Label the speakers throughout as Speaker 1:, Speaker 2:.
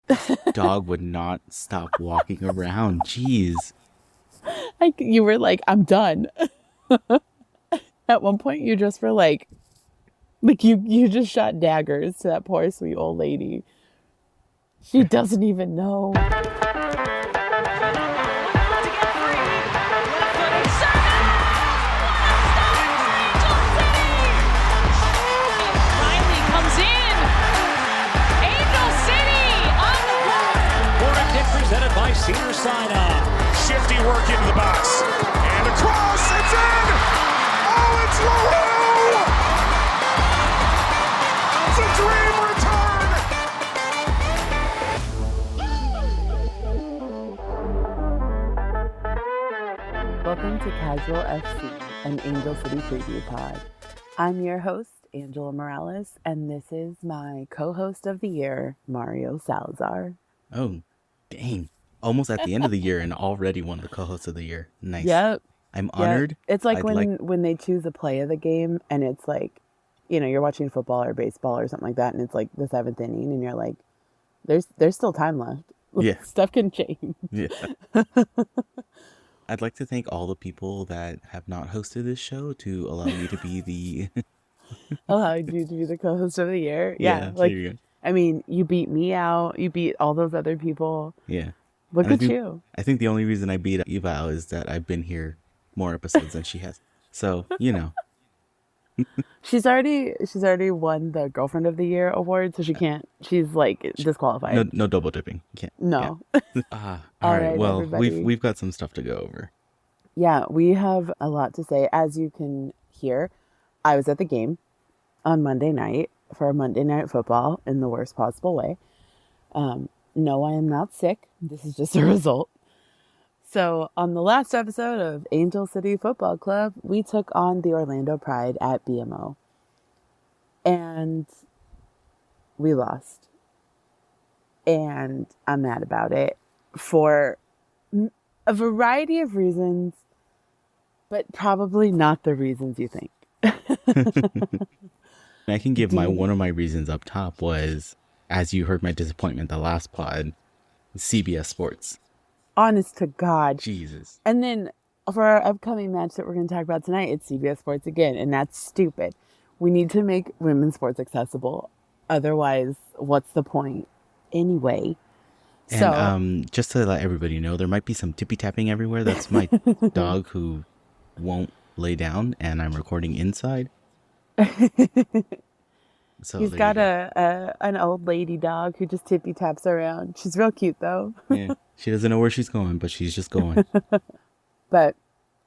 Speaker 1: This dog would not stop walking around. Jeez.
Speaker 2: Like you were like, I'm done. At one point, you just were like you just shot daggers to that poor sweet old lady. She doesn't even know.
Speaker 3: Presented by Cedar Sinai.
Speaker 4: Shifty work into the box. And across, it's in! Oh, it's low! It's a dream return!
Speaker 2: Welcome to Casual FC, an Angel City preview pod. I'm your host, Angela Morales, and this is my co-host of the year, Mario Salazar.
Speaker 1: Oh, dang. Almost at the end of the year and already one of the co-hosts of the year. Nice.
Speaker 2: Yep.
Speaker 1: I'm honored.
Speaker 2: Yep. It's like when they choose a play of the game and it's like, you know, you're watching football or baseball or something like that and it's like the seventh inning and you're like, there's still time left.
Speaker 1: Yeah.
Speaker 2: Stuff can change.
Speaker 1: Yeah. I'd like to thank all the people that have not hosted this show to allow me to be the...
Speaker 2: Allowed you to be the co-host of the year. Yeah. Like, I mean, you beat me out. You beat all those other people.
Speaker 1: Yeah.
Speaker 2: Look at you.
Speaker 1: I think the only reason I beat Eva is that I've been here more episodes than she has. So, you know.
Speaker 2: She's already won the Girlfriend of the Year award, so she's like disqualified.
Speaker 1: No double dipping. Can't.
Speaker 2: No.
Speaker 1: Yeah. All right. Well, we've got some stuff to go over.
Speaker 2: Yeah, we have a lot to say. As you can hear, I was at the game on Monday night for Monday Night Football in the worst possible way. No, I am not sick. This is just a result. So on the last episode of Angel City Football Club, we took on the Orlando Pride at BMO. And we lost. And I'm mad about it for a variety of reasons, but probably not the reasons you think.
Speaker 1: I can give one of my reasons up top was, as you heard my disappointment the last pod, CBS Sports.
Speaker 2: Honest to God.
Speaker 1: Jesus.
Speaker 2: And then for our upcoming match that we're going to talk about tonight, it's CBS Sports again, and that's stupid. We need to make women's sports accessible. Otherwise, what's the point anyway?
Speaker 1: And
Speaker 2: so,
Speaker 1: just to let everybody know, there might be some tippy tapping everywhere. That's my dog who won't lay down, and I'm recording inside. So
Speaker 2: he's got an old lady dog who just tippy taps around. She's real cute though.
Speaker 1: Yeah, she doesn't know where she's going, but she's just going.
Speaker 2: But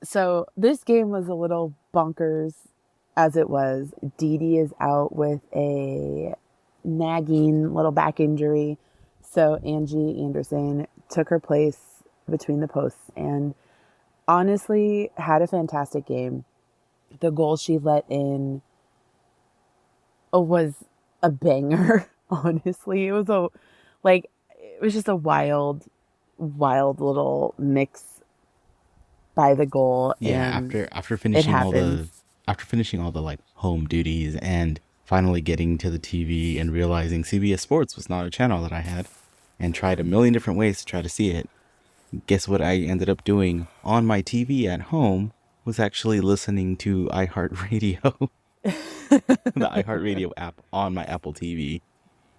Speaker 2: so this game was a little bonkers as it was. Dee Dee is out with a nagging little back injury. So Angie Anderson took her place between the posts and honestly had a fantastic game. The goal she let in was a banger. Honestly, it was just a wild little mix by the goal.
Speaker 1: Yeah,
Speaker 2: and
Speaker 1: after finishing all the like home duties and finally getting to the TV and realizing CBS Sports was not a channel that I had, and tried a million different ways to try to see it. Guess what I ended up doing on my TV at home was actually listening to iHeartRadio. The iHeartRadio app on my Apple TV.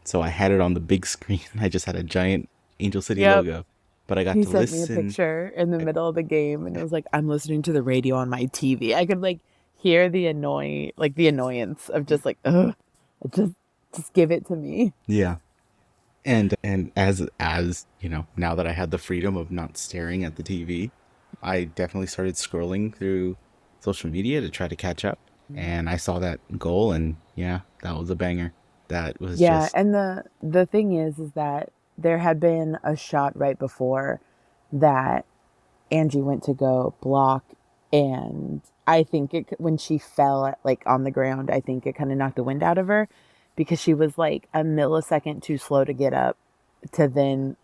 Speaker 1: So I had it on the big screen. I just had a giant Angel City logo. But I got to listen.
Speaker 2: He sent me a picture in the middle of the game and it was like, I'm listening to the radio on my TV. I could like hear the annoyance of just like, ugh, just give it to me.
Speaker 1: Yeah. And as you know, now that I had the freedom of not staring at the TV, I definitely started scrolling through social media to try to catch up. And I saw that goal, and yeah, that was a banger. That was
Speaker 2: and the thing is that there had been a shot right before that Angie went to go block, and I think when she fell like on the ground, I think it kind of knocked the wind out of her because she was like a millisecond too slow to get up to then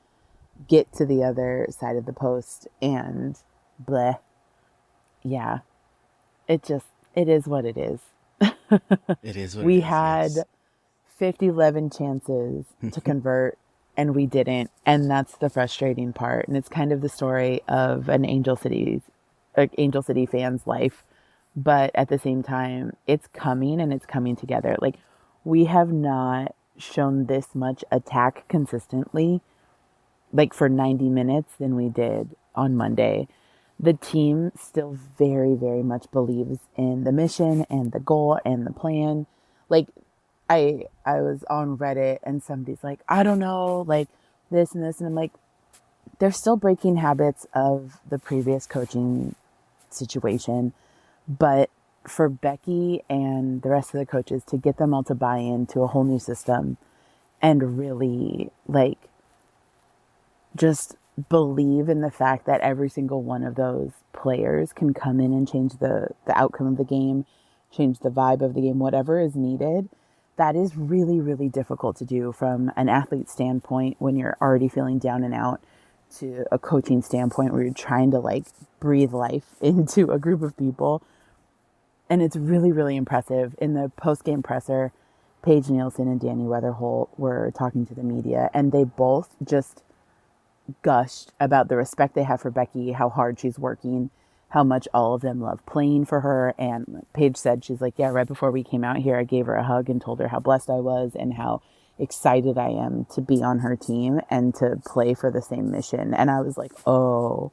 Speaker 2: get to the other side of the post, and bleh. Yeah, it is what it is.
Speaker 1: It is what
Speaker 2: we
Speaker 1: it is,
Speaker 2: had
Speaker 1: yes.
Speaker 2: 50-11 chances to convert, and we didn't. And that's the frustrating part. And it's kind of the story of an Angel City fan's life. But at the same time, it's coming and it's coming together. Like, we have not shown this much attack consistently, like for 90 minutes, than we did on Monday. The team still very, very much believes in the mission and the goal and the plan. Like, I was on Reddit and somebody's like, I don't know, like this and this. And I'm like, they're still breaking habits of the previous coaching situation. But for Becky and the rest of the coaches to get them all to buy into a whole new system and really like just believe in the fact that every single one of those players can come in and change the outcome of the game, change the vibe of the game, whatever is needed. That is really, really difficult to do from an athlete standpoint when you're already feeling down and out, to a coaching standpoint where you're trying to like breathe life into a group of people. And it's really, really impressive. In the post-game presser, Paige Nielsen and Danny Weatherholt were talking to the media, and they both just gushed about the respect they have for Becky, how hard she's working, how much all of them love playing for her. And Paige said, she's like, yeah, right before we came out here, I gave her a hug and told her how blessed I was and how excited I am to be on her team and to play for the same mission. And I was like, oh,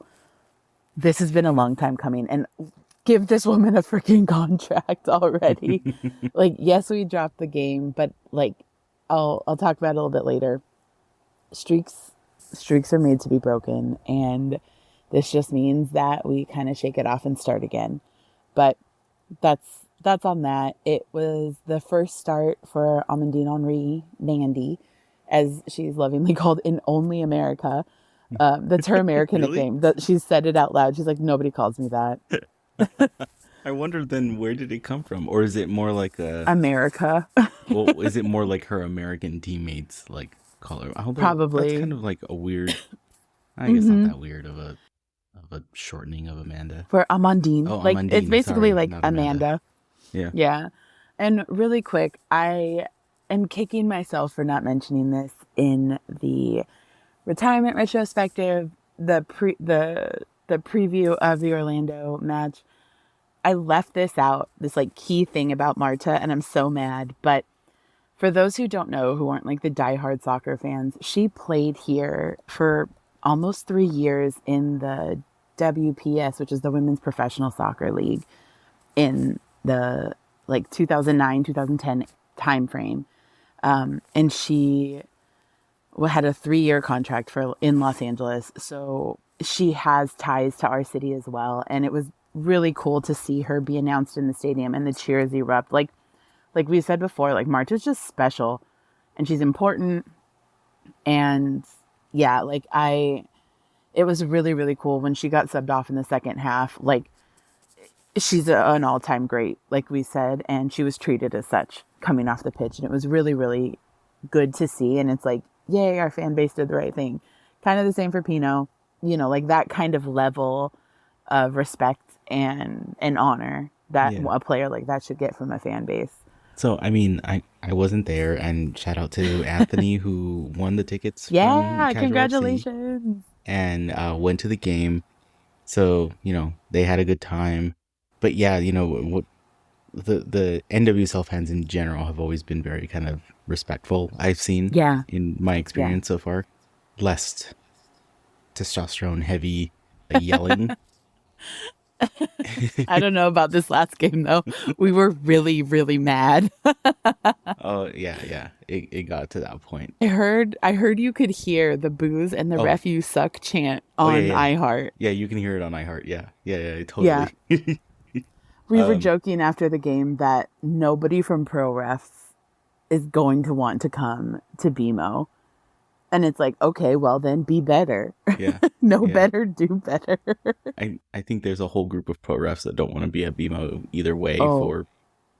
Speaker 2: this has been a long time coming. And give this woman a freaking contract already. Like, yes, we dropped the game, but like, I'll talk about it a little bit later. Streaks are made to be broken, and this just means that we kind of shake it off and start again. But that's on that. It was the first start for Amandine Henri Nandy, as she's lovingly called in Only America. That's her American
Speaker 1: Really?
Speaker 2: nickname. That she said it out loud. She's like, nobody calls me that.
Speaker 1: I wonder then, where did it come from? Or is it more like
Speaker 2: America.
Speaker 1: well, is it more like her American teammates like call her? Although
Speaker 2: Probably.
Speaker 1: That's kind of like a weird, I guess not that weird of a shortening of Amanda.
Speaker 2: For Amandine.
Speaker 1: Oh,
Speaker 2: Like,
Speaker 1: Amandine,
Speaker 2: it's basically
Speaker 1: sorry,
Speaker 2: like
Speaker 1: not Amanda.
Speaker 2: Amanda.
Speaker 1: Yeah.
Speaker 2: Yeah. And really quick, I am kicking myself for not mentioning this in the retirement retrospective, the preview of the Orlando match. I left this out, this like key thing about Marta, and I'm so mad. But for those who don't know, who aren't like the diehard soccer fans, she played here for almost 3 years in the WPS, which is the Women's Professional Soccer League, in the like 2009, 2010 timeframe. And she had a 3-year contract in Los Angeles. So she has ties to our city as well. And it was really cool to see her be announced in the stadium and the cheers erupt. Like we said before, like Marta's just special and she's important. And yeah, like it was really, really cool when she got subbed off in the second half. Like, she's an all-time great, like we said, and she was treated as such coming off the pitch. And it was really, really good to see. And it's like, yay, our fan base did the right thing. Kind of the same for Pino, like that kind of level of respect and honor that a player like that should get from a fan base.
Speaker 1: So, I mean, I wasn't there, and shout out to Anthony who won the tickets.
Speaker 2: Yeah,
Speaker 1: from
Speaker 2: congratulations.
Speaker 1: And went to the game. So, they had a good time. But yeah, what the NWSL fans in general have always been very kind of respectful, I've seen in my experience so far. Less testosterone heavy yelling.
Speaker 2: I don't know about this last game though. We were really, really mad.
Speaker 1: Oh yeah. It got to that point.
Speaker 2: I heard you could hear the booze and the ref you suck chant on iHeart.
Speaker 1: Yeah, you can hear it on iHeart. Yeah, totally.
Speaker 2: Yeah. We were joking after the game that nobody from Pro Refs is going to want to come to BMO. And it's like, okay, well then be better.
Speaker 1: Yeah.
Speaker 2: Better, do better.
Speaker 1: I think there's a whole group of pro refs that don't want to be at BMO either way for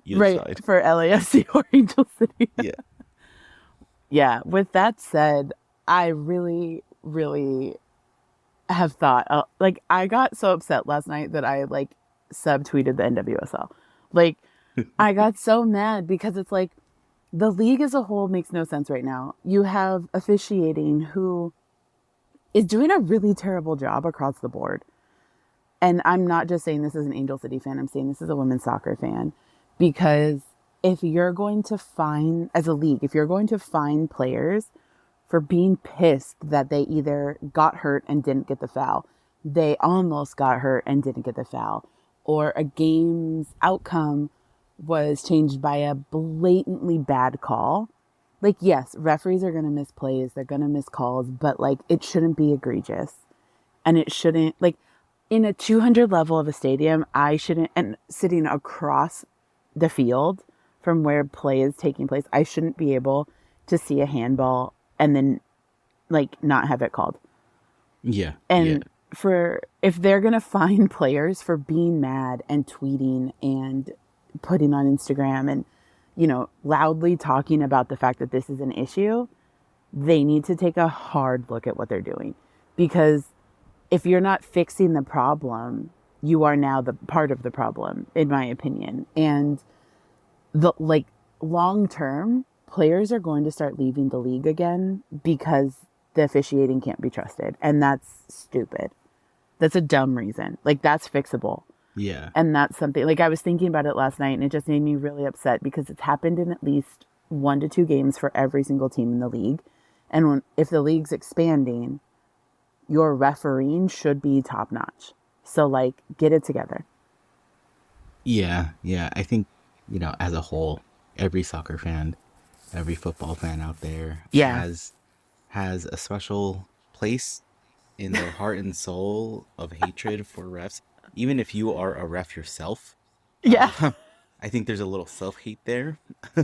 Speaker 1: either side.
Speaker 2: For LAFC or Angel City.
Speaker 1: Yeah.
Speaker 2: Yeah. With that said, I really, really have thought, I got so upset last night that I subtweeted the NWSL. I got so mad because it's like, the league as a whole makes no sense right now. You have officiating who is doing a really terrible job across the board. And I'm not just saying this as an Angel City fan, I'm saying this as a women's soccer fan. Because if you're going to find, as a league, if you're going to find players for being pissed that they either got hurt and didn't get the foul, they almost got hurt and didn't get the foul, or a game's outcome was changed by a blatantly bad call. Like, yes, referees are going to miss plays, they're going to miss calls, but like, it shouldn't be egregious. And it shouldn't, like, in a 200 level of a stadium, I shouldn't, and sitting across the field from where play is taking place, I shouldn't be able to see a handball and then like not have it called.
Speaker 1: Yeah.
Speaker 2: And for, if they're going to fine players for being mad and tweeting and putting on Instagram and, you know, loudly talking about the fact that this is an issue, they need to take a hard look at what they're doing. Because if you're not fixing the problem, you are now the part of the problem, in my opinion. And the, like, long term, players are going to start leaving the league again because the officiating can't be trusted. And that's stupid. That's a dumb reason. Like, that's fixable.
Speaker 1: Yeah.
Speaker 2: And that's something, like, I was thinking about it last night and it just made me really upset because it's happened in at least 1 to 2 games for every single team in the league. And if the league's expanding, your refereeing should be top notch. So, like, get it together.
Speaker 1: Yeah. I think, you know, as a whole, every soccer fan, every football fan out there has a special place in their heart and soul of hatred for refs. Even if you are a ref yourself.
Speaker 2: Yeah.
Speaker 1: I think there's a little self-hate there.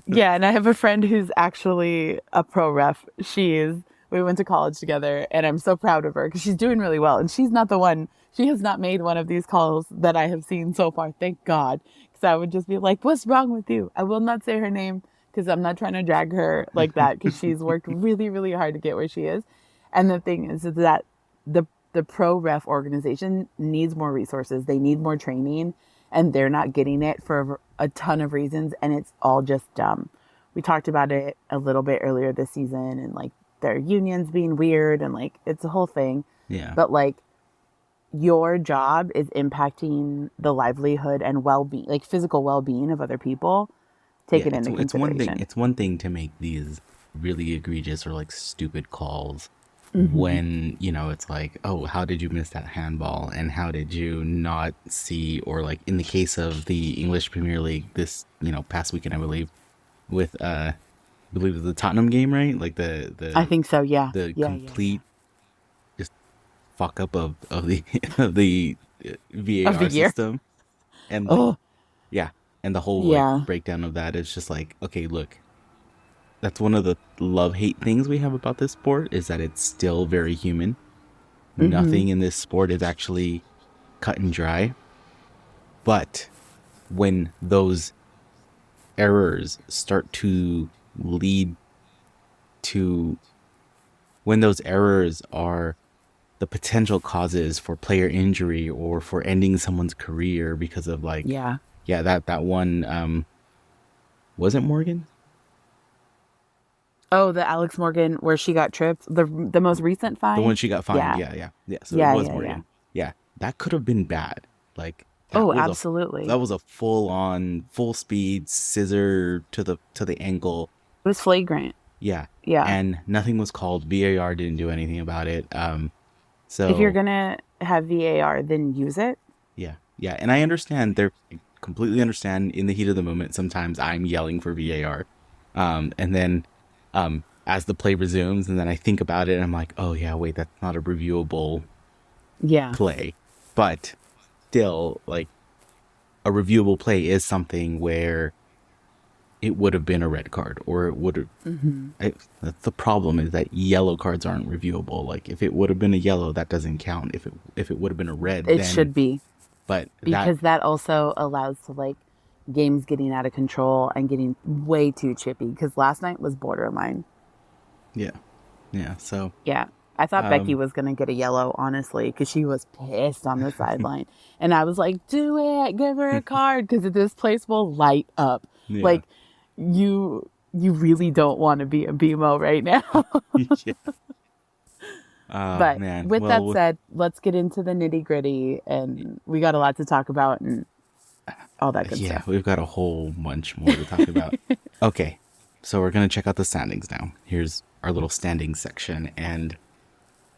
Speaker 2: Yeah, and I have a friend who's actually a pro ref. We went to college together, and I'm so proud of her because she's doing really well. And she's not the one, she has not made one of these calls that I have seen so far, thank God. Because I would just be like, what's wrong with you? I will not say her name because I'm not trying to drag her like that because she's worked really, really hard to get where she is. And the thing is that the pro ref organization needs more resources. They need more training, and they're not getting it for a ton of reasons. And it's all just dumb. We talked about it a little bit earlier this season, and like their unions being weird, and like it's a whole thing.
Speaker 1: Yeah.
Speaker 2: But like, your job is impacting the livelihood and well-being, like physical well-being of other people. Take it into consideration.
Speaker 1: It's one thing to make these really egregious or like stupid calls when, you know, it's like, oh, how did you miss that handball? And how did you not see, or like in the case of the English Premier League this, you know, past weekend, I believe, with I believe it was the Tottenham game, right? Like the
Speaker 2: I think so, yeah.
Speaker 1: The
Speaker 2: yeah,
Speaker 1: complete just fuck up of the of the VAR
Speaker 2: Of the year.
Speaker 1: system. And like, and the whole like, breakdown of that is just like, okay, look, that's one of the love-hate things we have about this sport, is that it's still very human. Nothing in this sport is actually cut and dry. But when those errors start to lead to, when those errors are the potential causes for player injury or for ending someone's career because of like, that one, was it Morgan?
Speaker 2: Oh, the Alex Morgan where she got tripped, the most recent fine.
Speaker 1: The one she got fined. Yeah. So it was Morgan. Yeah, that could have been bad. Like,
Speaker 2: absolutely.
Speaker 1: That was a full-on, full-speed scissor to the ankle.
Speaker 2: It was flagrant.
Speaker 1: Yeah.
Speaker 2: Yeah.
Speaker 1: And nothing was called. VAR didn't do anything about it. So
Speaker 2: if you're gonna have VAR, then use it.
Speaker 1: Yeah. And I completely understand in the heat of the moment. Sometimes I'm yelling for VAR, and then as the play resumes, and then I think about it, and I'm like, oh yeah, wait, that's not a reviewable play. But still, like, a reviewable play is something where it would have been a red card, or it would have. That's the problem, is that yellow cards aren't reviewable. Like, if it would have been a yellow, that doesn't count. If it would have been a red,
Speaker 2: it should be.
Speaker 1: But
Speaker 2: because that also allows to, like, games getting out of control and getting way too chippy, because last night was borderline.
Speaker 1: So
Speaker 2: I thought Becky was gonna get a yellow, honestly, because she was pissed on the sideline, and I was like, do it, give her a card, because this place will light up. Like, you you really don't want to be a BMO right now.
Speaker 1: Yeah. Oh,
Speaker 2: But
Speaker 1: man.
Speaker 2: with that
Speaker 1: Well,
Speaker 2: said, let's get into the nitty gritty, and we got a lot to talk about and all that good
Speaker 1: yeah,
Speaker 2: stuff.
Speaker 1: we've got a whole bunch more to talk about. Okay, so we're going to check out the standings now. Here's our little standings section. And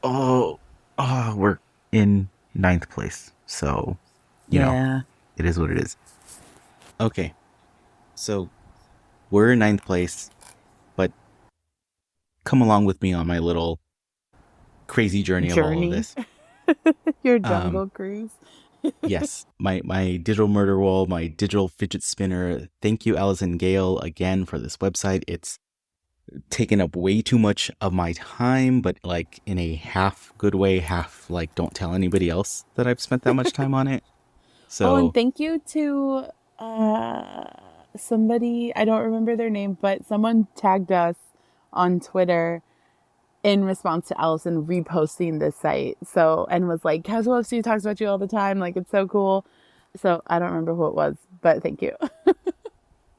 Speaker 1: oh, we're in ninth place. So,
Speaker 2: Yeah.
Speaker 1: it is what it is. Okay, so we're in ninth place, but come along with me on my little crazy journey of all of
Speaker 2: Journey,
Speaker 1: this.
Speaker 2: your
Speaker 1: Um,
Speaker 2: jungle cruise.
Speaker 1: yes, my digital murder wall, my digital fidget spinner. Thank you, Allison Gale, again for this website. It's taken up way too much of my time, but like in a half good way, half like don't tell anybody else that I've spent that much time on it.
Speaker 2: Oh, and
Speaker 1: So
Speaker 2: thank you to somebody, I don't remember their name, but someone tagged us on Twitter in response to Allison reposting this site. So, and was like, Casual FC talks about you all the time. Like, it's so cool. So, I don't remember who it was, but thank you.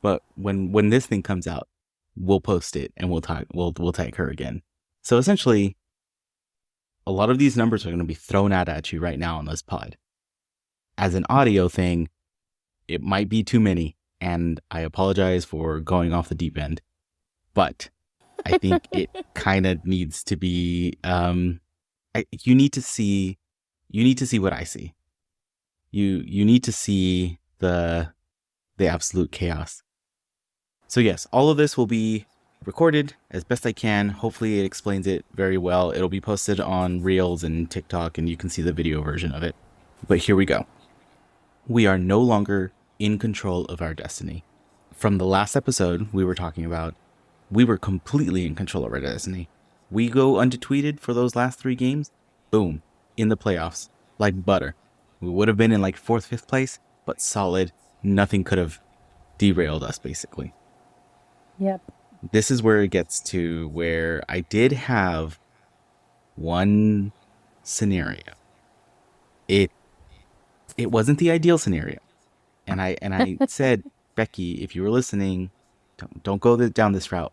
Speaker 1: but when this thing comes out, we'll post it and we'll tag her again. So essentially, a lot of these numbers are going to be thrown out at you right now on this pod. As an audio thing, it might be too many, and I apologize for going off the deep end, but I think it kind of needs to be. You need to see what I see. You need to see the absolute chaos. So yes, all of this will be recorded as best I can. Hopefully, it explains it very well. It'll be posted on Reels and TikTok, and you can see the video version of it. But here we go. We are no longer in control of our destiny. From the last episode we were talking about, we were completely in control of our destiny. We go undefeated for those last 3 games, boom, in the playoffs, like butter. We would have been in like 4th, 5th place, but solid. Nothing could have derailed us, basically.
Speaker 2: Yep.
Speaker 1: This is where it gets to where I did have one scenario. It wasn't the ideal scenario. And I said, Becky, if you were listening, don't go down this route.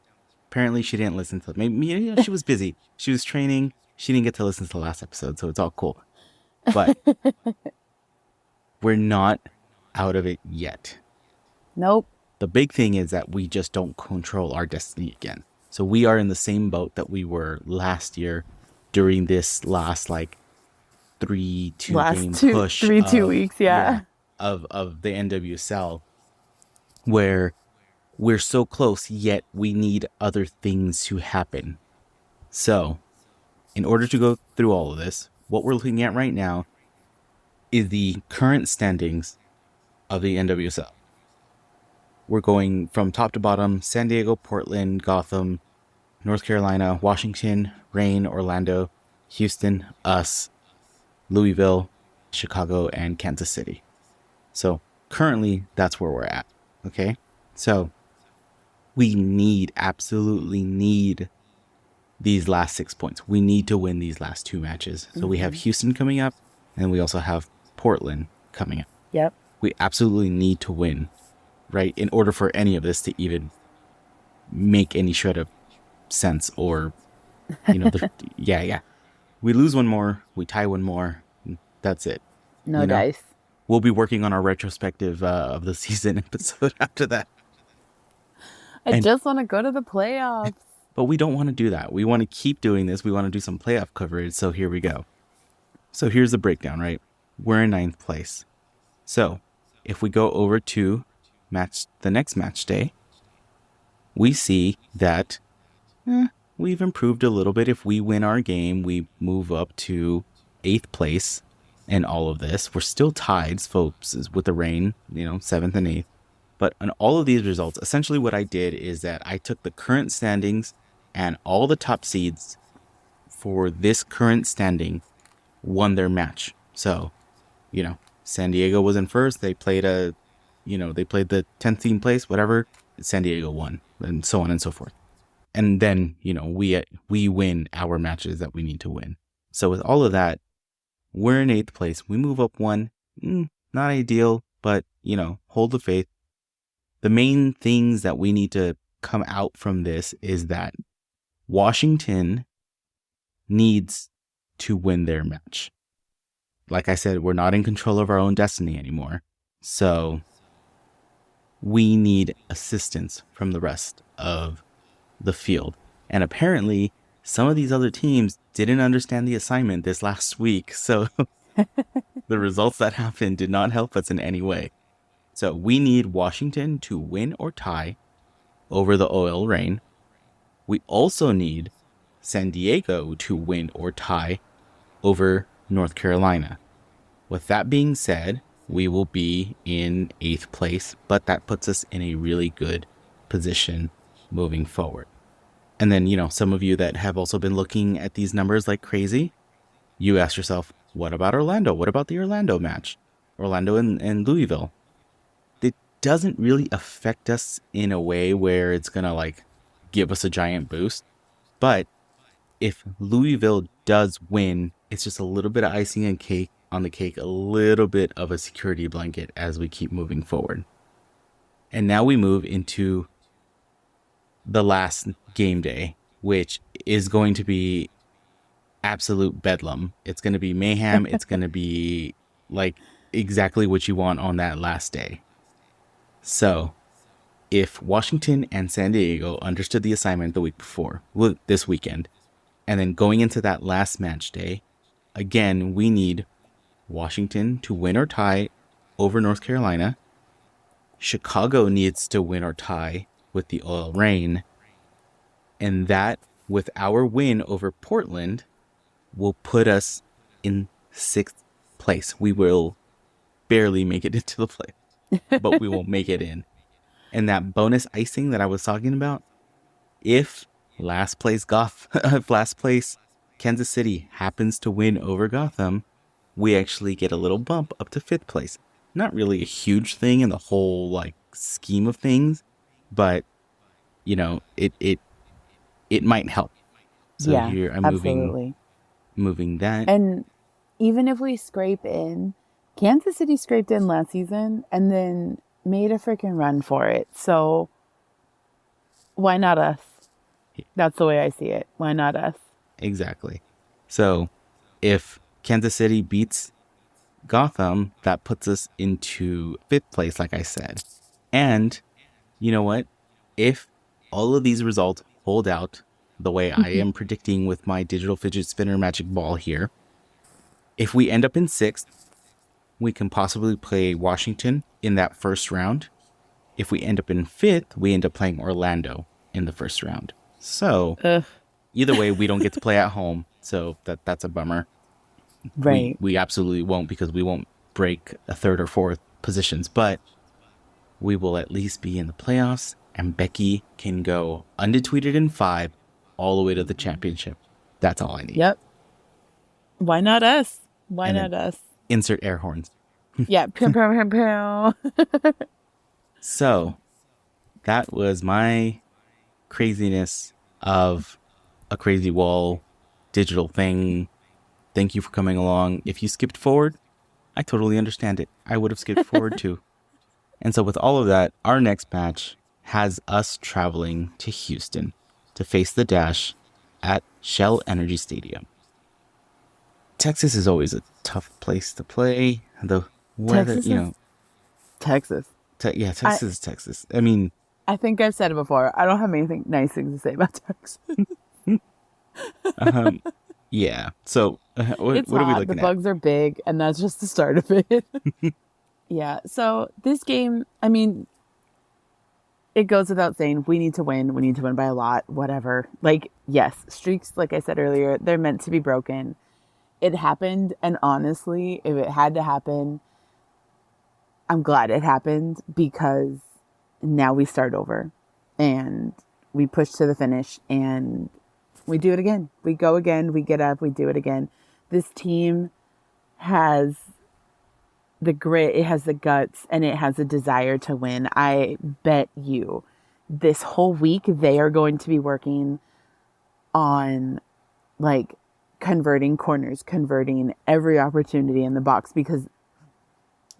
Speaker 1: Apparently she didn't listen to maybe she was busy. She was training. She didn't get to listen to the last episode, so it's all cool. But we're not out of it yet.
Speaker 2: Nope.
Speaker 1: The big thing is that we just don't control our destiny again. So we are in the same boat that we were last year during this last like 3-2 game push.
Speaker 2: 3-2 weeks, yeah.
Speaker 1: Of the NWSL, where we're so close, yet we need other things to happen. So, in order to go through all of this, what we're looking at right now is the current standings of the NWSL. We're going from top to bottom: San Diego, Portland, Gotham, North Carolina, Washington, Reign, Orlando, Houston, us, Louisville, Chicago, and Kansas City. So currently that's where we're at. Okay. So we absolutely need these last 6 points. We need to win these last 2 matches. So we have Houston coming up, and we also have Portland coming up.
Speaker 2: Yep.
Speaker 1: We absolutely need to win, right? In order for any of this to even make any shred of sense, or, yeah. We lose one more, we tie one more. That's it.
Speaker 2: No dice.
Speaker 1: We'll be working on our retrospective of the season episode after that.
Speaker 2: I just want to go to the playoffs.
Speaker 1: But we don't want to do that. We want to keep doing this. We want to do some playoff coverage. So here we go. So here's the breakdown, right? We're in 9th place. So if we go over to the next match day, we see that we've improved a little bit. If we win our game, we move up to 8th place. And all of this, we're still tied, folks, with the Reign, 7th and 8th. But on all of these results, essentially what I did is that I took the current standings and all the top seeds for this current standing won their match. So, San Diego was in first. They played they played the 10th team place, whatever. San Diego won, and so on and so forth. And then, we win our matches that we need to win. So with all of that, we're in 8th place. We move up 1. Not ideal, but, hold the faith. The main things that we need to come out from this is that Washington needs to win their match. Like I said, we're not in control of our own destiny anymore. So we need assistance from the rest of the field. And apparently, some of these other teams didn't understand the assignment this last week. So the results that happened did not help us in any way. So we need Washington to win or tie over the Oil Reign. We also need San Diego to win or tie over North Carolina. With that being said, we will be in 8th place, but that puts us in a really good position moving forward. And then, some of you that have also been looking at these numbers like crazy, you ask yourself, what about Orlando? What about the Orlando match? Orlando and Louisville. It doesn't really affect us in a way where it's going to give us a giant boost. But if Louisville does win, it's just a little bit of icing and cake on the cake, a little bit of a security blanket as we keep moving forward. And now we move into the last game day, which is going to be absolute bedlam. It's going to be mayhem. It's going to be exactly what you want on that last day. So if Washington and San Diego understood the assignment the week before, this weekend, and then going into that last match day, again, we need Washington to win or tie over North Carolina. Chicago needs to win or tie with the Oil Reign. And that, with our win over Portland, will put us in 6th place. We will barely make it into the play, but we will make it in. And that bonus icing that I was talking about, if last place Kansas City happens to win over Gotham, we actually get a little bump up to 5th place. Not really a huge thing in the whole scheme of things, but it might help. So
Speaker 2: yeah,
Speaker 1: here I'm
Speaker 2: absolutely.
Speaker 1: moving that.
Speaker 2: And even if we scrape in, Kansas City scraped in last season and then made a freaking run for it. So why not us? That's the way I see it. Why not us?
Speaker 1: Exactly. So if Kansas City beats Gotham, that puts us into 5th place, like I said. And you know what? If all of these results hold out the way I am predicting with my digital fidget spinner magic ball here, if we end up in 6th, we can possibly play Washington in that first round. If we end up in 5th, we end up playing Orlando in the first round. So either way, we don't get to play at home. So that's a bummer.
Speaker 2: Right.
Speaker 1: We absolutely won't, because we won't break a 3rd or 4th positions, but we will at least be in the playoffs, and Becky can go undetweeted in 5 all the way to the championship. That's all I need.
Speaker 2: Yep. Why not us? Why
Speaker 1: And
Speaker 2: not us?
Speaker 1: Insert air horns.
Speaker 2: Yeah. Pew, pew, pew, pew.
Speaker 1: So that was my craziness of a crazy wall digital thing. Thank you for coming along. If you skipped forward, I totally understand it. I would have skipped forward too. And so with all of that, our next match has us traveling to Houston to face the Dash at Shell Energy Stadium. Texas is always a tough place to play. The weather,
Speaker 2: Texas.
Speaker 1: Texas is Texas. I mean,
Speaker 2: I think I've said it before. I don't have anything nice things to say about Texas.
Speaker 1: yeah. So what are we
Speaker 2: hot,
Speaker 1: looking
Speaker 2: the
Speaker 1: at?
Speaker 2: bugs are big, and that's just the start of it. Yeah. So this game, I mean, it goes without saying, we need to win. We need to win by a lot, whatever. Yes, streaks, like I said earlier, they're meant to be broken. It happened, and honestly, if it had to happen, I'm glad it happened, because now we start over and we push to the finish and we do it again. We go again, we get up, we do it again. This team has the grit, it has the guts, and it has a desire to win. I bet you this whole week they are going to be working on converting corners, converting every opportunity in the box, because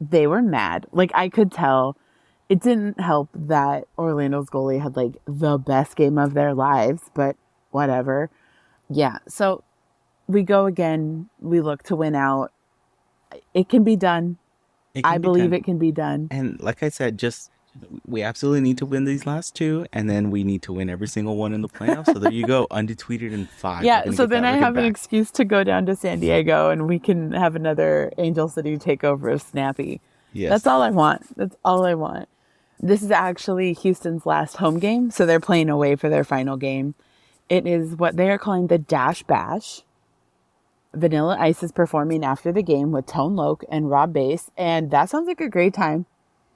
Speaker 2: they were mad. I could tell It didn't help that Orlando's goalie had like the best game of their lives, but whatever. Yeah. So we go again. We look to win out. It can be done.
Speaker 1: It
Speaker 2: I
Speaker 1: can be
Speaker 2: believe
Speaker 1: done.
Speaker 2: it can be done.
Speaker 1: And like I said, just we absolutely need to win these last two, and then we need to win every single one in the playoffs. So there you go, undefeated in 5.
Speaker 2: Yeah.
Speaker 1: We're gonna
Speaker 2: So
Speaker 1: get
Speaker 2: then
Speaker 1: that
Speaker 2: I
Speaker 1: record
Speaker 2: have an
Speaker 1: back.
Speaker 2: excuse to go down to San Diego and we can have another Angel City takeover of Snappy.
Speaker 1: Yes.
Speaker 2: That's all I want. That's all I want. This is actually Houston's last home game. So they're playing away for their final game. It is what they are calling the Dash Bash. Vanilla Ice is performing after the game with Tone Loc and Rob Bass, and that sounds like a great time.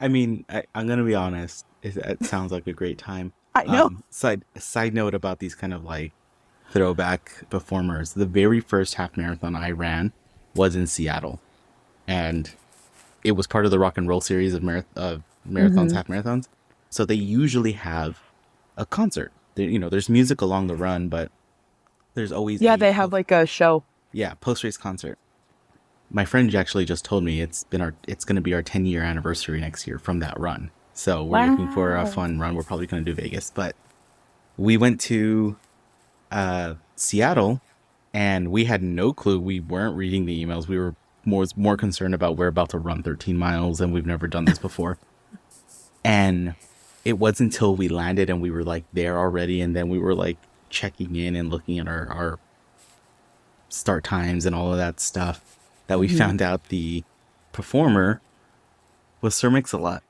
Speaker 1: I mean, I'm gonna be honest. It sounds like a great time.
Speaker 2: I know.
Speaker 1: Side note about these kind of like throwback performers. The very first half marathon I ran was in Seattle, and it was part of the rock and roll series of marathons, half marathons. So they usually have a concert. There's music along the run, but there's always
Speaker 2: They have like a show.
Speaker 1: Yeah, post-race concert. My friend actually just told me it's going to be our 10-year anniversary next year from that run. So we're looking for a fun run. We're probably going to do Vegas, but we went to Seattle, and we had no clue. We weren't reading the emails. We were more concerned about we're about to run 13 miles, and we've never done this before. And it wasn't until we landed and we were like there already, and then we were like checking in and looking at our start times and all of that stuff that we found out the performer was Sir Mix-a-Lot.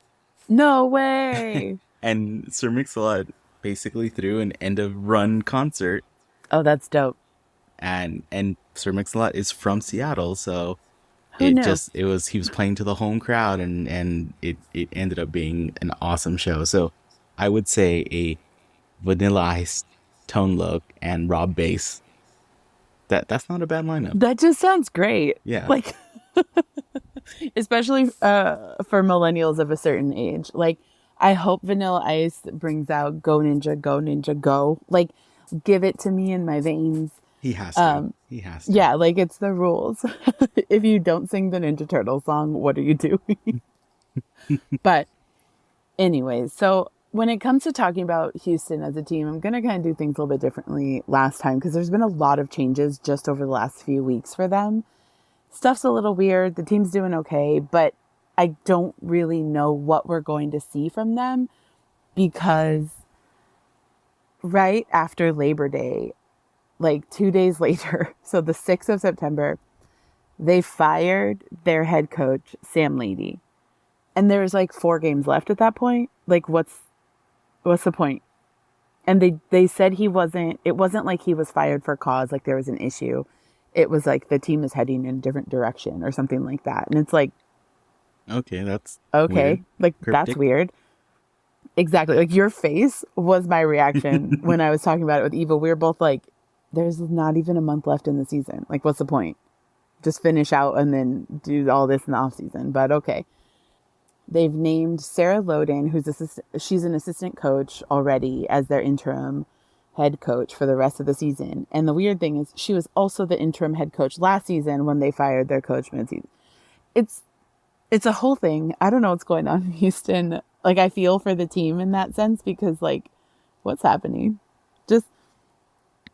Speaker 2: No way.
Speaker 1: And Sir Mix-a-Lot basically threw an end of run concert.
Speaker 2: Oh, that's dope.
Speaker 1: And Sir Mix-a-Lot is from Seattle, so
Speaker 2: Who knew?
Speaker 1: he was playing to the home crowd, and it ended up being an awesome show. So I would say a Vanilla Ice, Tone Loc, and Rob Bass. That's not a bad lineup.
Speaker 2: That just sounds great.
Speaker 1: Yeah.
Speaker 2: Like, especially for millennials of a certain age. Like, I hope Vanilla Ice brings out Go Ninja, Go Ninja, Go. Like, give it to me in my veins.
Speaker 1: He has to. He has to.
Speaker 2: Yeah, like it's the rules. If you don't sing the Ninja Turtle song, what are you doing? But anyways, so when it comes to talking about Houston as a team, I'm going to kind of do things a little bit differently last time because there's been a lot of changes just over the last few weeks for them. Stuff's a little weird. The team's doing okay, but I don't really know what we're going to see from them because right after Labor Day, like 2 days later, so the 6th of September, they fired their head coach, Sam Lady. And there's like 4 games left at that point. Like, what's the point? And they said it wasn't like he was fired for cause, like there was an issue. It was like the team is heading in a different direction or something like that. And it's like,
Speaker 1: okay, that's
Speaker 2: okay,
Speaker 1: weird.
Speaker 2: like
Speaker 1: Cryptic.
Speaker 2: That's weird. Exactly. Like your face was my reaction when I was talking about it with Eva. We were both like, there's not even a month left in the season. Like, what's the point? Just finish out and then do all this in the off season. But okay. They've named Sarah Loden, she's an assistant coach already, as their interim head coach for the rest of the season. And the weird thing is she was also the interim head coach last season when they fired their coach mid-season. It's a whole thing. I don't know what's going on in Houston. Like, I feel for the team in that sense because, like, what's happening? Just,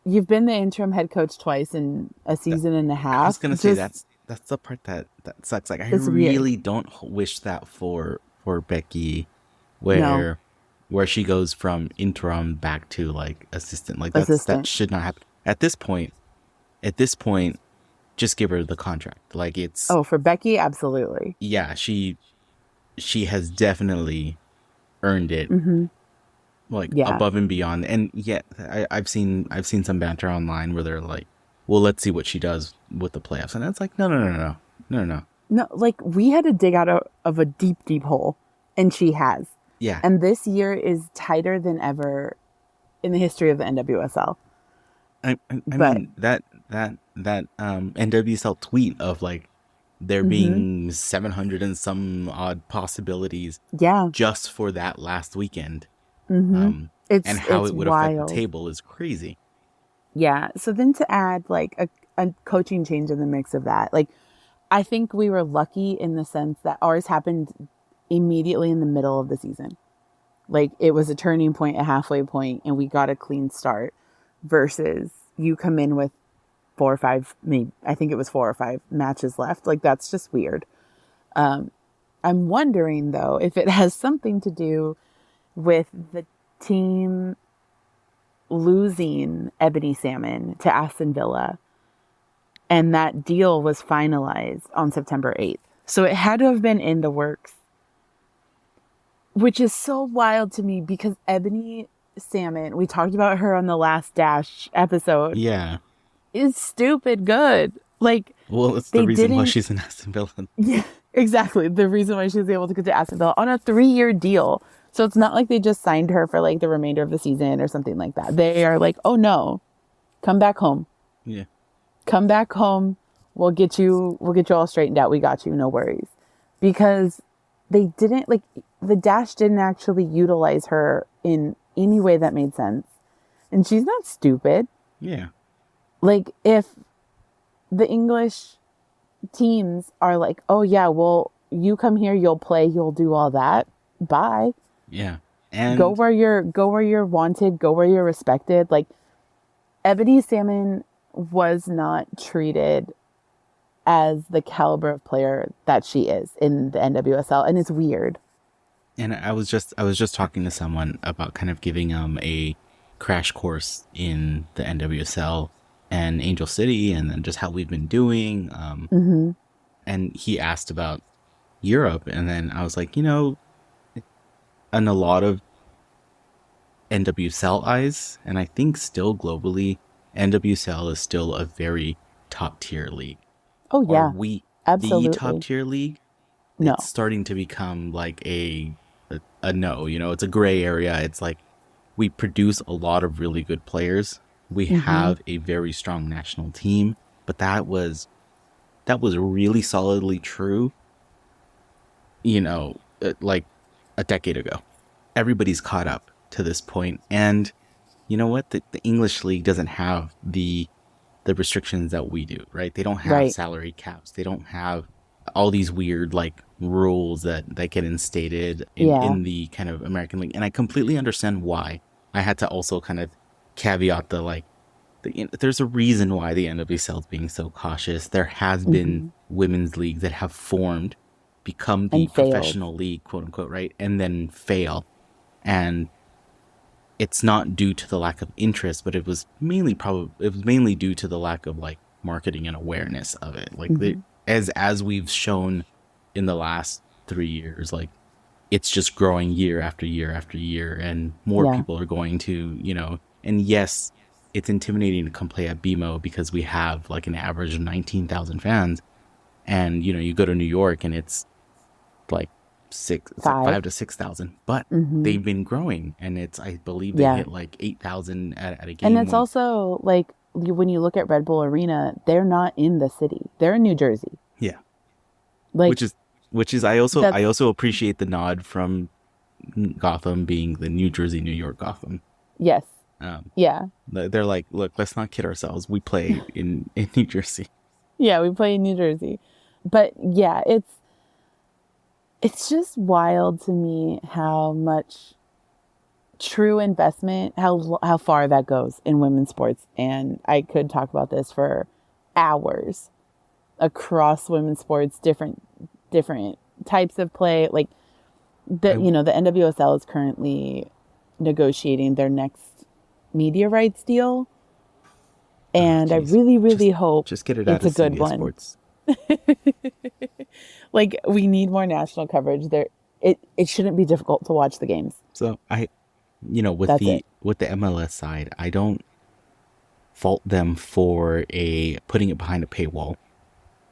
Speaker 2: you've been the interim head coach twice in a season and a half.
Speaker 1: I was gonna say that's the part that sucks. Like, I really don't wish that for Becky, where she goes from interim back to like assistant. Like that should not happen at this point. Just give her the contract. Like, it's
Speaker 2: for Becky, absolutely.
Speaker 1: Yeah, she has definitely earned it. Above and beyond. And yet I've seen some banter online where they're like, well, let's see what she does with the playoffs. And it's like, no.
Speaker 2: No, like, we had to dig out of a deep, deep hole, and she has.
Speaker 1: Yeah.
Speaker 2: And this year is tighter than ever in the history of the NWSL.
Speaker 1: I mean, that NWSL tweet of like there being 700 and some odd possibilities just for that last weekend. And how it would affect the table is crazy.
Speaker 2: Yeah. So then to add like a coaching change in the mix of that, like, I think we were lucky in the sense that ours happened immediately in the middle of the season. Like, it was a turning point, a halfway point, and we got a clean start, versus you come in with 4 or 5, maybe, I think it was 4 or 5 matches left. Like, that's just weird. I'm wondering, though, if it has something to do with the team losing Ebony Salmon to Aston Villa, and that deal was finalized on September 8th. So it had to have been in the works, which is so wild to me, because Ebony Salmon, we talked about her on the last Dash episode.
Speaker 1: Yeah.
Speaker 2: Is stupid good. Like,
Speaker 1: well, it's the reason why she's in Aston Villa.
Speaker 2: Yeah, exactly. The reason why she was able to get to Aston Villa on a 3-year deal. So it's not like they just signed her for like the remainder of the season or something like that. They are like, oh no, come back home.
Speaker 1: Yeah.
Speaker 2: Come back home. We'll get you all straightened out. We got you. No worries. Because they didn't, like, the Dash didn't actually utilize her in any way that made sense. And she's not stupid.
Speaker 1: Yeah.
Speaker 2: Like, if the English teams are like, oh yeah, well, you come here, you'll play, you'll do all that. Bye.
Speaker 1: Yeah. And
Speaker 2: go where you're wanted, go where you're respected. Like, Ebony Salmon was not treated as the caliber of player that she is in the NWSL, and it's weird.
Speaker 1: And I was just talking to someone about kind of giving a crash course in the NWSL and Angel City, and then just how we've been doing. And he asked about Europe, and then I was like, in a lot of NWSL eyes, and I think still globally, NWSL is still a very top tier league.
Speaker 2: Oh yeah,
Speaker 1: Are we
Speaker 2: absolutely
Speaker 1: the top tier league?
Speaker 2: No.
Speaker 1: It's starting to become like a no. It's a gray area. It's like we produce a lot of really good players. We have a very strong national team, but that was really solidly true. Like a decade ago. Everybody's caught up to this point, and you know what? The English league doesn't have the restrictions that we do, right? They don't have salary caps. They don't have all these weird like rules that get instated in the kind of American league. And I completely understand why. I had to also kind of caveat there's a reason why the NWSL is being so cautious. There has been women's leagues that have formed, become the professional league, quote unquote, right? And then fail. And it's not due to the lack of interest, but it was mainly due to the lack of like marketing and awareness of it. Like as we've shown in the last 3 years, like it's just growing year after year after year, and more people are going to, and yes, it's intimidating to come play at BMO because we have like an average of 19,000 fans, and you go to New York and it's like 5 to 6,000, but they've been growing, and I believe they hit like 8,000 at a game.
Speaker 2: And it's also like when you look at Red Bull Arena, they're not in the city; they're in New Jersey.
Speaker 1: Yeah,
Speaker 2: like
Speaker 1: which is I also appreciate the nod from Gotham being the New Jersey, New York Gotham.
Speaker 2: Yes. Yeah.
Speaker 1: They're like, look, let's not kid ourselves. We play in New Jersey.
Speaker 2: Yeah, we play in New Jersey, but yeah, it's just wild to me how much true investment, how far that goes in women's sports. And I could talk about this for hours across women's sports, different types of play. Like the NWSL is currently negotiating their next media rights deal. And I really hope
Speaker 1: just get it out
Speaker 2: it's
Speaker 1: of
Speaker 2: a good
Speaker 1: CBS
Speaker 2: one.
Speaker 1: Sports.
Speaker 2: Like, we need more national coverage there. It shouldn't be difficult to watch the games.
Speaker 1: So with the MLS side, I don't fault them for putting it behind a paywall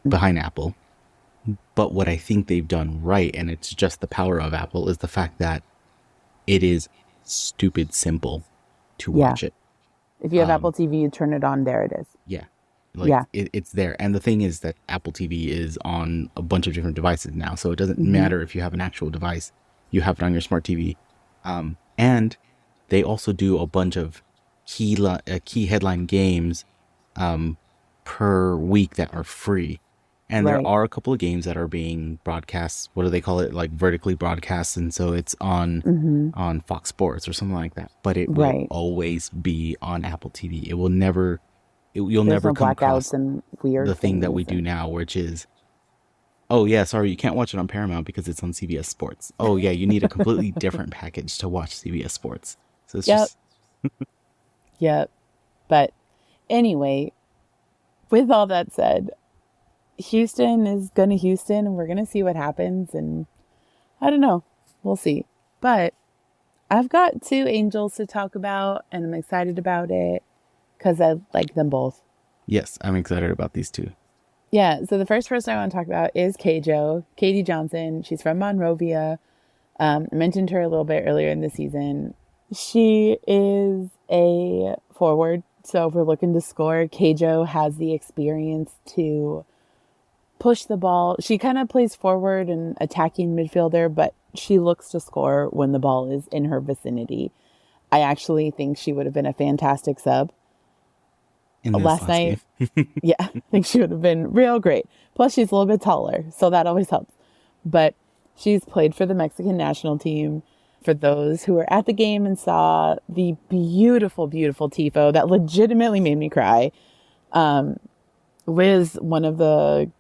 Speaker 1: behind Apple. But what I think they've done right, and it's just the power of Apple, is the fact that it is stupid simple to watch it.
Speaker 2: If you have Apple TV, you turn it on, there it is.
Speaker 1: Yeah. It's there. And the thing is that Apple TV is on a bunch of different devices now. So it doesn't matter if you have an actual device. You have it on your smart TV. And they also do a bunch of key headline games per week that are free. And there
Speaker 2: Right.
Speaker 1: are a couple of games that are being broadcast. What do they call it? Like vertically broadcast. And so it's on Fox Sports or something like that. But it will
Speaker 2: Right.
Speaker 1: always be on Apple TV. It will never, you'll
Speaker 2: There's
Speaker 1: never
Speaker 2: no
Speaker 1: come
Speaker 2: blackouts
Speaker 1: across
Speaker 2: and weird
Speaker 1: the thing that we
Speaker 2: things.
Speaker 1: do now, which is, oh yeah, sorry, you can't watch it on Paramount because it's on CBS Sports. Oh yeah, you need a completely different package to watch CBS Sports. So it's
Speaker 2: Yep.
Speaker 1: just,
Speaker 2: Yep. But anyway, with all that said, Houston is going to Houston and we're going to see what happens. And I don't know. We'll see. But I've got two Angels to talk about and I'm excited about it because I like them both.
Speaker 1: yes, I'm excited about these two.
Speaker 2: Yeah. So the first person I want to talk about is Kajo, Katie Johnson. She's from Monrovia. I mentioned her a little bit earlier in the season. She is a forward. So if we're looking to score, Kajo has the experience to push the ball. She kind of plays forward and attacking midfielder, but she looks to score when the ball is in her vicinity. I actually think she would have been a fantastic sub.
Speaker 1: In this
Speaker 2: Last
Speaker 1: last
Speaker 2: night,
Speaker 1: game.
Speaker 2: yeah, I think she would have been real great. Plus, she's a little bit taller, so that always helps. But she's played for the Mexican national team. For those who were at the game and saw the beautiful, beautiful tifo that legitimately made me cry, Wiz, one of the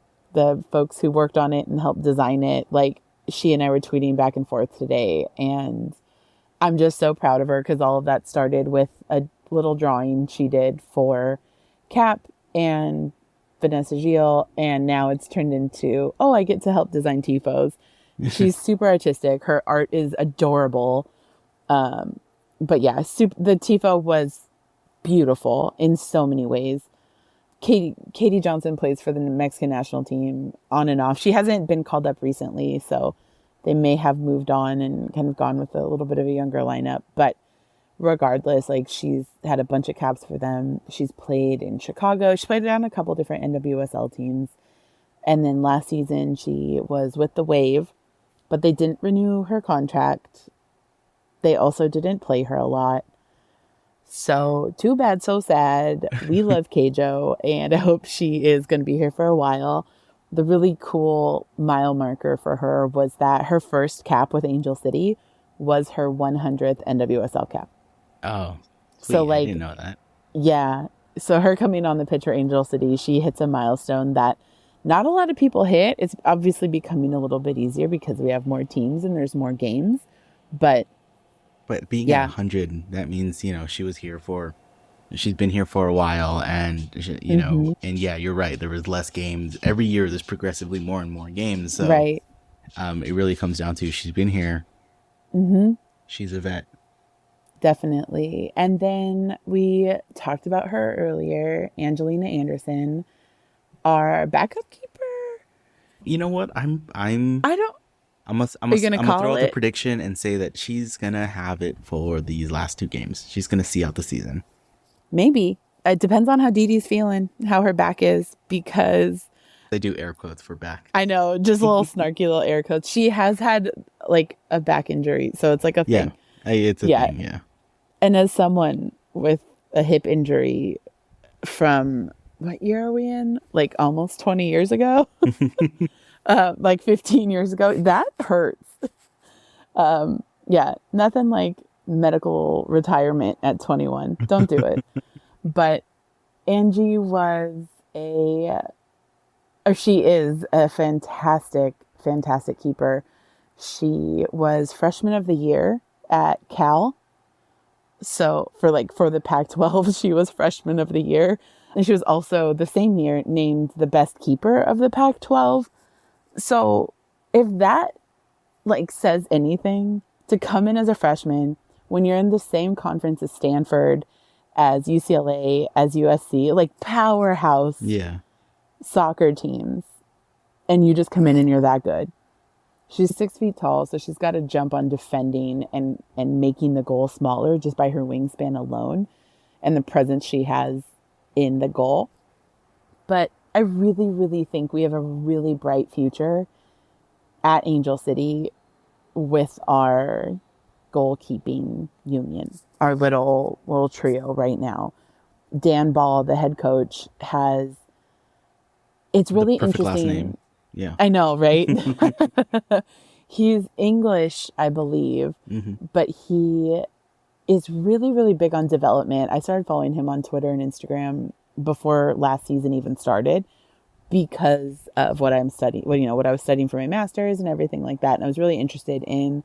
Speaker 2: folks who worked on it and helped design it, like she and I were tweeting back and forth today, and I'm just so proud of her because all of that started with a little drawing she did for Cap and Vanessa Gilles, and now it's turned into, oh, I get to help design tifos. She's super artistic. Her art is adorable. But yeah, the tifo was beautiful in so many ways. Katie Johnson plays for the Mexican national team on and off. She hasn't been called up recently, so they may have moved on and kind of gone with a little bit of a younger lineup. But regardless, like she's had a bunch of caps for them. She's played in Chicago. She played on a couple different NWSL teams. And then last season she was with the Wave, but they didn't renew her contract. They also didn't play her a lot. So too bad, so sad. We love Kajo, and I hope she is going to be here for a while. The really cool mile marker for her was that her first cap with Angel City was her 100th NWSL cap.
Speaker 1: Oh, sweet.
Speaker 2: So like,
Speaker 1: I didn't know that.
Speaker 2: yeah. So her coming on the pitch for Angel City, she hits a milestone that not a lot of people hit. It's obviously becoming a little bit easier because we have more teams and there's more games. But
Speaker 1: being
Speaker 2: yeah.
Speaker 1: at 100, that means, she's been here for a while, and, and yeah, you're right. There was less games. Every year there's progressively more and more games. So
Speaker 2: right.
Speaker 1: It really comes down to she's been here. She's a vet.
Speaker 2: Definitely. And then we talked about her earlier, Angelina Anderson, our backup keeper.
Speaker 1: You know what? I'm gonna throw out the prediction and say that she's gonna have it for these last two games. She's gonna see out the season.
Speaker 2: Maybe. It depends on how Dee Dee's feeling, how her back is, because
Speaker 1: they do air quotes for back.
Speaker 2: I know, just a little snarky little air quotes. She has had like a back injury, so it's like a thing.
Speaker 1: Yeah, it's a thing. Yeah.
Speaker 2: And as someone with a hip injury from what year are we in? Like almost 20 years ago, like 15 years ago, that hurts. Yeah, nothing like medical retirement at 21. Don't do it. But Angie she is a fantastic, fantastic keeper. She was freshman of the year at Cal. So for the Pac-12, she was freshman of the year. And she was also the same year named the best keeper of the Pac-12. So if that says anything, to come in as a freshman when you're in the same conference as Stanford, as UCLA, as USC, powerhouse soccer teams, and you just come in and you're that good. She's 6 feet tall, so she's got to jump on defending and making the goal smaller just by her wingspan alone and the presence she has in the goal. But I really, really think we have a really bright future at Angel City with our goalkeeping union, our little trio right now. Dan Ball, the head coach, has It's
Speaker 1: The
Speaker 2: really
Speaker 1: perfect last
Speaker 2: interesting.
Speaker 1: name. Yeah.
Speaker 2: I know, right? He's English, I believe, but he is really, really big on development. I started following him on Twitter and Instagram before last season even started because of what I'm studying, what I was studying for my master's and everything like that. And I was really interested in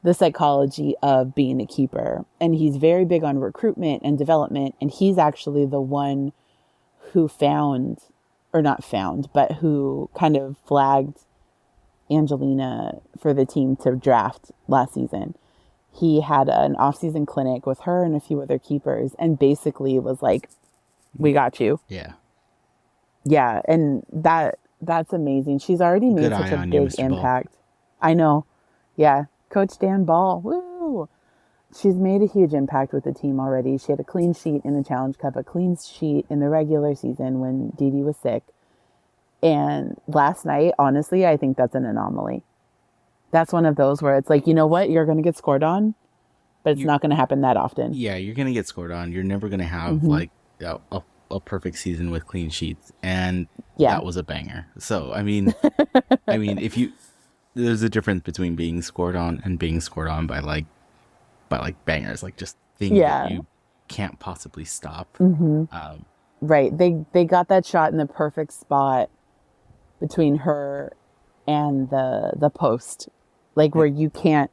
Speaker 2: the psychology of being a keeper. And he's very big on recruitment and development. And he's actually the one who but who kind of flagged Angelina for the team to draft last season. He had an off-season clinic with her and a few other keepers and basically was like, we got you.
Speaker 1: Yeah.
Speaker 2: Yeah, and that's amazing. She's already made
Speaker 1: Good
Speaker 2: such
Speaker 1: eye
Speaker 2: a
Speaker 1: on you,
Speaker 2: big
Speaker 1: Mr. Ball.
Speaker 2: impact. I know. Yeah, Coach Dan Ball. Woo! She's made a huge impact with the team already. She had a clean sheet in the Challenge Cup, a clean sheet in the regular season when Dee Dee was sick. And last night, honestly, I think that's an anomaly. That's one of those where it's like, you know what? You're going to get scored on, but it's not going to happen that often.
Speaker 1: Yeah, you're going to get scored on. You're never going to have like a perfect season with clean sheets. And that was a banger. So, I mean, there's a difference between being scored on and being scored on by bangers, like just things that you can't possibly stop.
Speaker 2: Right. They got that shot in the perfect spot between her and the post, like where you can't.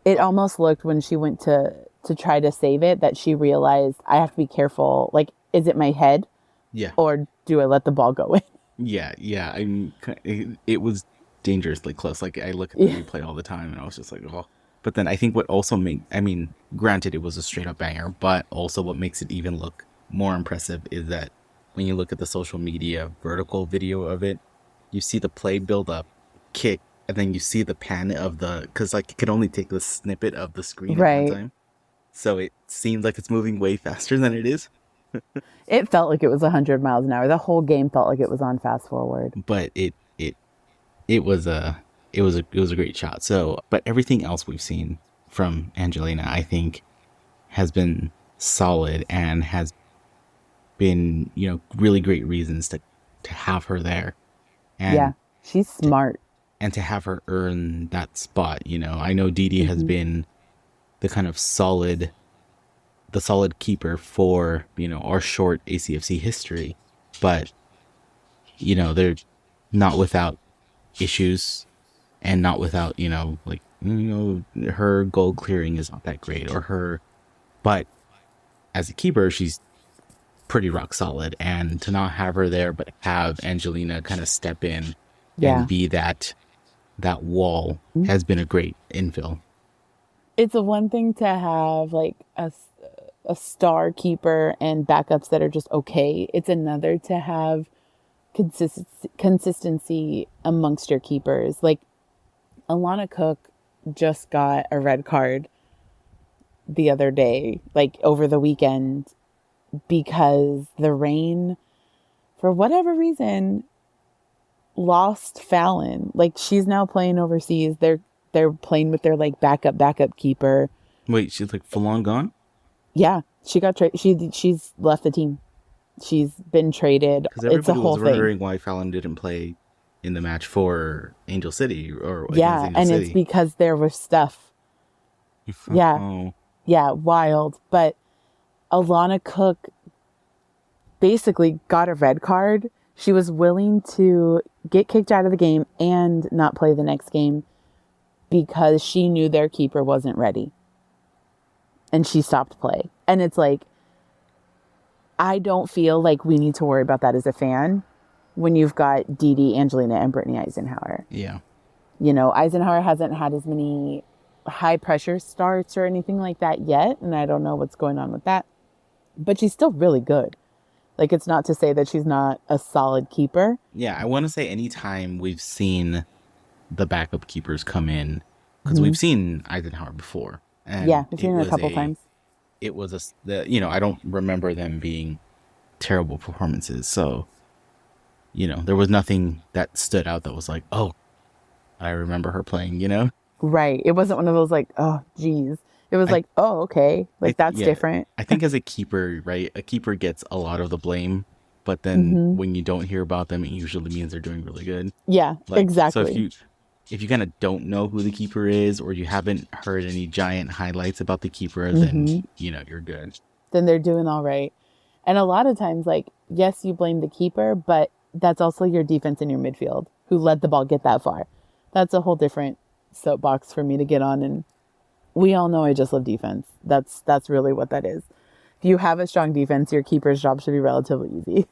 Speaker 2: It almost looked when she went to try to save it that she realized I have to be careful. Like, is it my head?
Speaker 1: Yeah.
Speaker 2: Or do I let the ball go in?
Speaker 1: Yeah. I mean, it was dangerously close. Like, I look at the replay all the time and I was just like, oh. But then I think what also granted it was a straight up banger, but also what makes it even look more impressive is that when you look at the social media vertical video of it, you see the play build up, kick, and then you see the pan of because like it could only take the snippet of the screen at one time. So it seems like it's moving way faster than it is.
Speaker 2: It felt like it was 100 miles an hour. The whole game felt like it was on fast forward.
Speaker 1: But it was a great shot. So, but everything else we've seen from Angelina, I think, has been solid and has been, really great reasons to have her there. And
Speaker 2: she's smart.
Speaker 1: And to have her earn that spot, I know Dee Dee has been the kind of solid keeper for, our short ACFC history, but, they're not without issues and not without, her goal clearing is not that great but as a keeper, she's pretty rock solid, and to not have her there, but have Angelina kind of step in and be that wall has been a great infill.
Speaker 2: It's a one thing to have like a star keeper and backups that are just okay. It's another to have consistency amongst your keepers. Like Alana Cook just got a red card the other day, like over the weekend, because the Rain, for whatever reason, lost Fallon. Like, she's now playing overseas. They're playing with their like backup keeper.
Speaker 1: Wait, she's like full on gone?
Speaker 2: Yeah, she got she's left the team. She's been traded.
Speaker 1: Because everybody
Speaker 2: it's a whole
Speaker 1: was wondering why Fallon didn't play in the match for Angel City
Speaker 2: it's because there was stuff. Yeah, wild. But Alana Cook basically got a red card. She was willing to get kicked out of the game and not play the next game because she knew their keeper wasn't ready. And she stopped play. And it's like, I don't feel like we need to worry about that as a fan when you've got Dee Dee, Angelina, and Brittany Eisenhower.
Speaker 1: Yeah.
Speaker 2: Eisenhower hasn't had as many high pressure starts or anything like that yet. And I don't know what's going on with that. But she's still really good. Like, it's not to say that she's not a solid keeper.
Speaker 1: Yeah, I want to say anytime we've seen the backup keepers come in, because we've seen Eisenhower before. And
Speaker 2: we've seen her a couple times.
Speaker 1: It was I don't remember them being terrible performances. So, there was nothing that stood out that was like, oh, I remember her playing,
Speaker 2: Right. It wasn't one of those like, oh, geez. It was like, oh, okay. Like, that's different.
Speaker 1: I think as a keeper, right, a keeper gets a lot of the blame, but then when you don't hear about them, it usually means they're doing really good.
Speaker 2: Yeah,
Speaker 1: Like,
Speaker 2: exactly.
Speaker 1: So if you kind of don't know who the keeper is, or you haven't heard any giant highlights about the keeper, then you're good.
Speaker 2: Then they're doing all right. And a lot of times, like, yes, you blame the keeper, but that's also your defense and your midfield who let the ball get that far. That's a whole different soapbox for me to get on. And we all know I just love defense. That's really what that is. If you have a strong defense, your keeper's job should be relatively easy.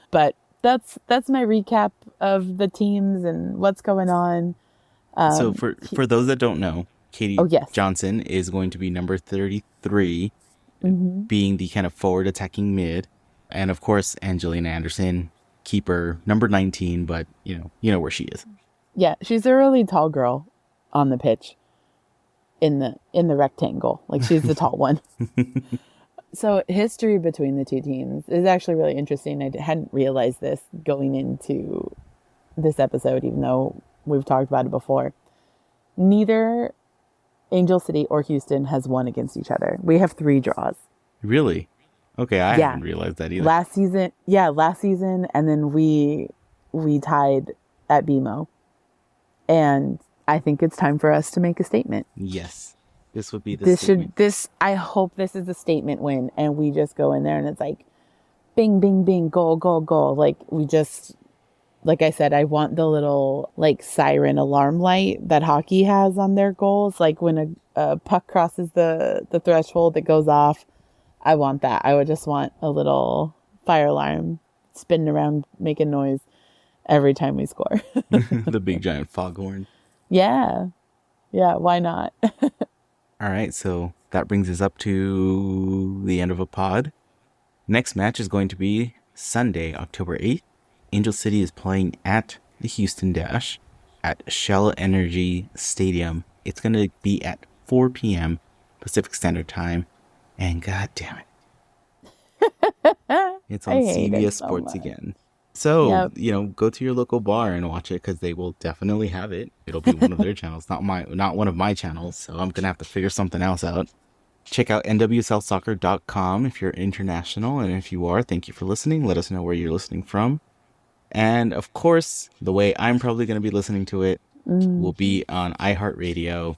Speaker 2: But that's my recap of the teams and what's going on.
Speaker 1: So for those that don't know, Katie
Speaker 2: yes.
Speaker 1: Johnson is going to be number 33, being the kind of forward attacking mid. And of course, Angelina Anderson, keeper, number 19, but you know where she is.
Speaker 2: Yeah, she's a really tall girl on the pitch in the rectangle. Like, she's the tall one. So history between the two teams is actually really interesting. I hadn't realized this going into this episode, even though we've talked about it before. Neither Angel City or Houston has won against each other. We have 3 draws.
Speaker 1: Really? Okay, I hadn't realized that either.
Speaker 2: Last season, and then we tied at BMO. And I think it's time for us to make a statement.
Speaker 1: Yes. This would be the statement.
Speaker 2: I hope this is a statement win, and we just go in there and it's like bing, bing, bing, goal, goal, goal. Like, like I said, I want the little like siren alarm light that hockey has on their goals. Like when a puck crosses the threshold, it goes off. I want that. I would just want a little fire alarm spinning around, making noise every time we score.
Speaker 1: The big giant foghorn.
Speaker 2: Yeah. Yeah, why not?
Speaker 1: All right, so that brings us up to the end of a pod. Next match is going to be Sunday, October 8th. Angel City is playing at the Houston Dash at Shell Energy Stadium. It's going to be at 4 p.m. Pacific Standard Time. And god damn it. It's on CBS Sports again. So, go to your local bar and watch it, because they will definitely have it. It'll be one of their channels, not one of my channels. So I'm going to have to figure something else out. Check out nwsouthsoccer.com if you're international. And if you are, thank you for listening. Let us know where you're listening from. And of course, the way I'm probably going to be listening to it will be on iHeartRadio.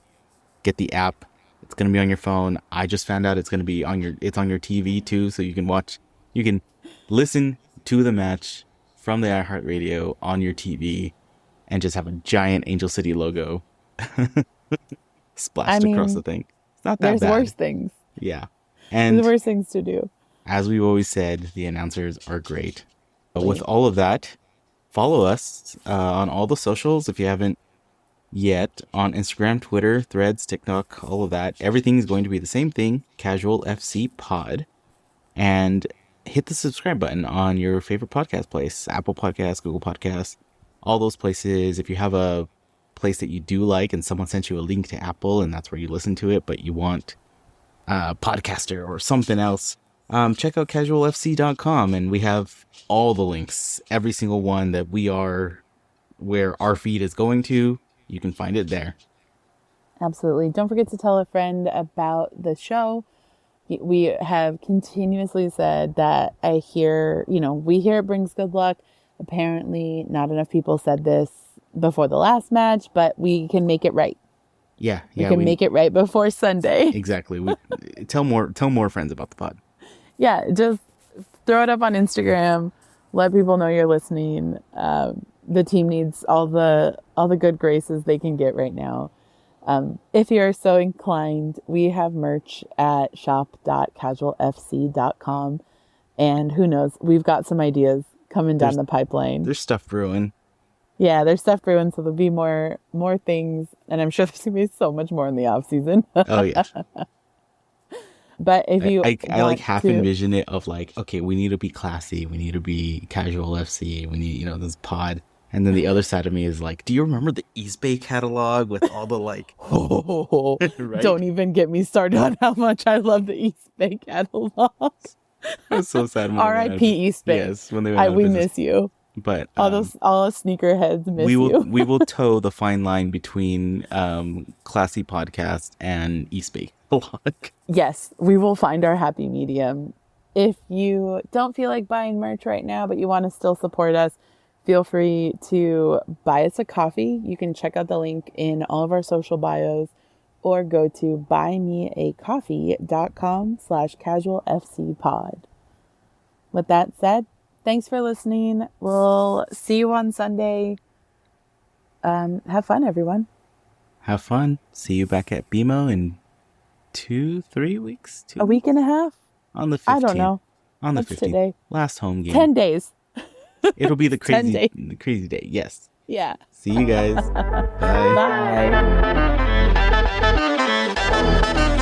Speaker 1: Get the app. It's going to be on your phone. I just found out it's on your TV too. So you can listen to the match from the iHeartRadio on your TV and just have a giant Angel City logo splashed across the thing. It's not that bad.
Speaker 2: There's worse things.
Speaker 1: Yeah. And
Speaker 2: there's worse things to do.
Speaker 1: As we've always said, the announcers are great. But with all of that, follow us on all the socials if you haven't yet, on Instagram, Twitter, Threads, TikTok, all of that. Everything is going to be the same thing, Casual FC Pod. And hit the subscribe button on your favorite podcast place, Apple Podcasts, Google Podcasts, all those places. If you have a place that you do like and someone sent you a link to Apple and that's where you listen to it, but you want Podcaster or something else, check out casualfc.com, and we have all the links, every single one that where our feed is going to. You can find it there.
Speaker 2: Absolutely. Don't forget to tell a friend about the show. We have continuously said that we hear it brings good luck. Apparently, not enough people said this before the last match, but we can make it right.
Speaker 1: Yeah.
Speaker 2: We can make it right before Sunday.
Speaker 1: Exactly. Tell more friends about the pod.
Speaker 2: Yeah, just throw it up on Instagram. Let people know you're listening. The team needs all the good graces they can get right now. If you're so inclined, we have merch at shop.casualfc.com. And who knows, we've got some ideas coming down the pipeline.
Speaker 1: There's stuff brewing.
Speaker 2: Yeah, there's stuff brewing, so there'll be more things. And I'm sure there's going to be so much more in the off season.
Speaker 1: Oh, yeah.
Speaker 2: But if you
Speaker 1: I like half envision it of like, okay, we need to be classy. We need to be Casual FC. We need, this pod. And then the other side of me is like, do you remember the East Bay catalog with all the like...
Speaker 2: right? Don't even get me started on how much I love the East Bay catalog.
Speaker 1: I was so sad.
Speaker 2: R.I.P. East Bay.
Speaker 1: Yes, when they went
Speaker 2: we miss you.
Speaker 1: But
Speaker 2: all us sneakerheads miss you.
Speaker 1: We will toe the fine line between classy podcast and East Bay catalog.
Speaker 2: Yes, we will find our happy medium. If you don't feel like buying merch right now, but you want to still support us, feel free to buy us a coffee. You can check out the link in all of our social bios or go to buymeacoffee.com/casualfcpod. With that said, thanks for listening. We'll see you on Sunday. Have fun, everyone.
Speaker 1: Have fun. See you back at BMO in 3 weeks?
Speaker 2: A week and a half?
Speaker 1: On the 15th.
Speaker 2: I don't know.
Speaker 1: On the
Speaker 2: What's
Speaker 1: 15th.
Speaker 2: today?
Speaker 1: Last home game.
Speaker 2: 10 days.
Speaker 1: It'll be the
Speaker 2: 10 days.
Speaker 1: crazy day. Yes.
Speaker 2: Yeah.
Speaker 1: See you guys. Bye.
Speaker 2: Bye.